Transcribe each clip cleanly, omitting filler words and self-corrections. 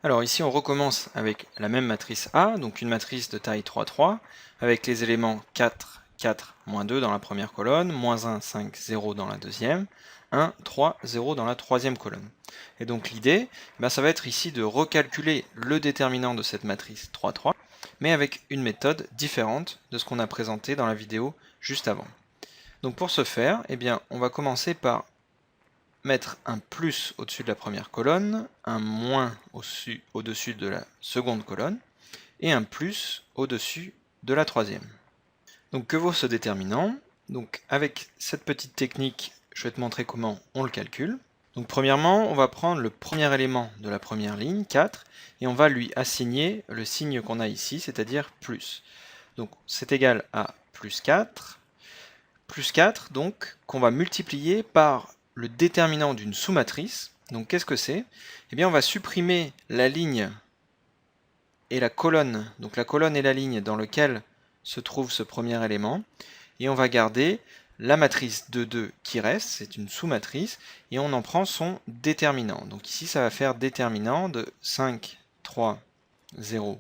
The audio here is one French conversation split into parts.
Alors ici on recommence avec la même matrice A, donc une matrice de taille 3, 3, avec les éléments 4, 4, moins 2 dans la première colonne, moins 1, 5, 0 dans la deuxième, 1, 3, 0 dans la troisième colonne. Et donc l'idée, ça va être ici de recalculer le déterminant de cette matrice 3, 3, mais avec une méthode différente de ce qu'on a présenté dans la vidéo juste avant. Donc pour ce faire, on va commencer par mettre un plus au-dessus de la première colonne, un moins au-dessus de la seconde colonne, et un plus au-dessus de la troisième. Donc que vaut ce déterminant? Donc avec cette petite technique, je vais te montrer comment on le calcule. Donc premièrement, on va prendre le premier élément de la première ligne, 4, et on va lui assigner le signe qu'on a ici, c'est-à-dire plus. Donc c'est égal à plus 4, donc qu'on va multiplier par le déterminant d'une sous-matrice. Donc qu'est-ce que c'est? Eh bien on va supprimer la ligne et la colonne, donc la colonne et la ligne dans lequel se trouve ce premier élément, et on va garder la matrice de 2 qui reste, c'est une sous-matrice, et on en prend son déterminant. Donc ici ça va faire déterminant de 5, 3, 0,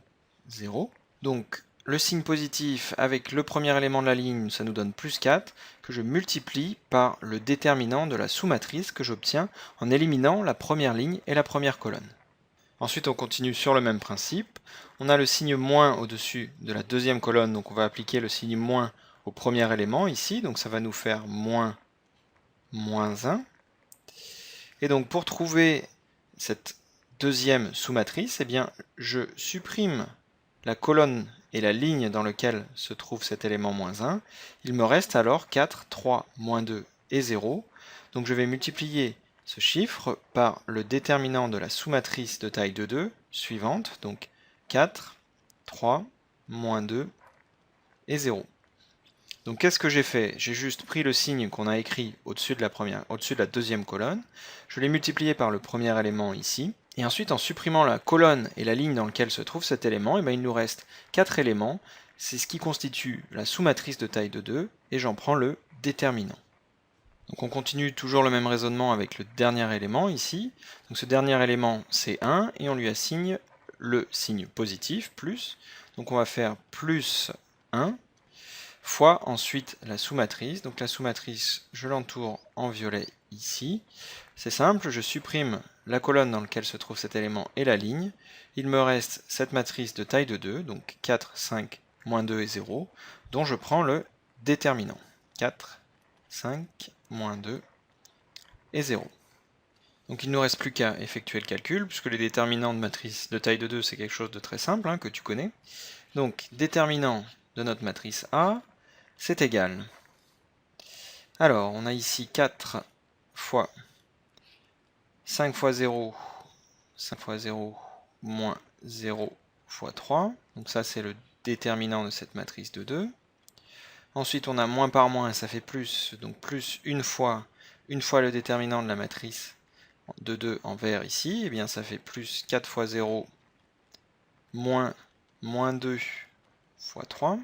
0. Donc le signe positif avec le premier élément de la ligne, ça nous donne plus 4, que je multiplie par le déterminant de la sous-matrice que j'obtiens en éliminant la première ligne et la première colonne. Ensuite on continue sur le même principe, on a le signe moins au-dessus de la deuxième colonne, donc on va appliquer le signe moins au premier élément ici, donc ça va nous faire moins, moins 1. Et donc pour trouver cette deuxième sous-matrice, je supprime la colonne et la ligne dans laquelle se trouve cet élément moins 1, il me reste alors 4, 3, moins 2 et 0. Donc je vais multiplier ce chiffre par le déterminant de la sous-matrice de taille de 2 suivante, donc 4, 3, moins 2 et 0. Donc qu'est-ce que j'ai fait? J'ai juste pris le signe qu'on a écrit au-dessus de la deuxième colonne, je l'ai multiplié par le premier élément ici, et ensuite en supprimant la colonne et la ligne dans laquelle se trouve cet élément, il nous reste 4 éléments, c'est ce qui constitue la sous-matrice de taille de 2, et j'en prends le déterminant. Donc on continue toujours le même raisonnement avec le dernier élément ici, donc ce dernier élément c'est 1, et on lui assigne le signe positif, plus, donc on va faire plus 1, fois ensuite la sous-matrice. Donc la sous-matrice, je l'entoure en violet ici. C'est simple, je supprime la colonne dans laquelle se trouve cet élément et la ligne. Il me reste cette matrice de taille de 2, donc 4, 5, moins 2 et 0, dont je prends le déterminant. 4, 5, moins 2 et 0. Donc il ne nous reste plus qu'à effectuer le calcul, puisque les déterminants de matrice de taille de 2, c'est quelque chose de très simple, que tu connais. Donc déterminant de notre matrice A, c'est égal. Alors, on a ici 4 fois 5 fois 0, 5 fois 0, moins 0 fois 3. Donc ça, c'est le déterminant de cette matrice de 2. Ensuite, on a moins par moins, ça fait plus. Donc plus une fois le déterminant de la matrice de 2 en vert ici. Et bien ça fait plus 4 fois 0, moins 2 fois 3.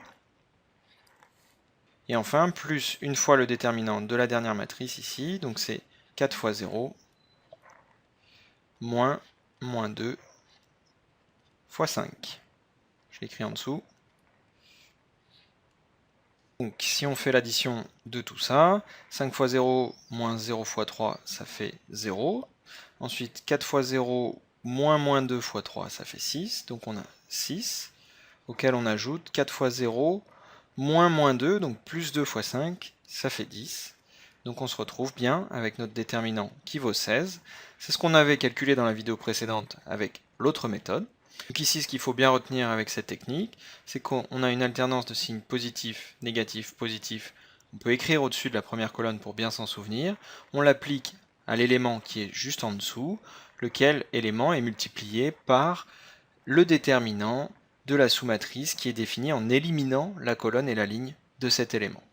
Et enfin, plus une fois le déterminant de la dernière matrice ici, donc c'est 4 fois 0, moins 2 fois 5. Je l'écris en dessous. Donc si on fait l'addition de tout ça, 5 fois 0 moins 0 fois 3, ça fait 0. Ensuite, 4 fois 0 moins 2 fois 3, ça fait 6. Donc on a 6, auquel on ajoute 4 fois 0 moins 2, donc plus 2 fois 5, ça fait 10. Donc on se retrouve bien avec notre déterminant qui vaut 16. C'est ce qu'on avait calculé dans la vidéo précédente avec l'autre méthode. Donc ici, ce qu'il faut bien retenir avec cette technique, c'est qu'on a une alternance de signes positifs, négatifs, positifs. On peut écrire au-dessus de la première colonne pour bien s'en souvenir. On l'applique à l'élément qui est juste en dessous, lequel élément est multiplié par le déterminant de la sous-matrice qui est définie en éliminant la colonne et la ligne de cet élément.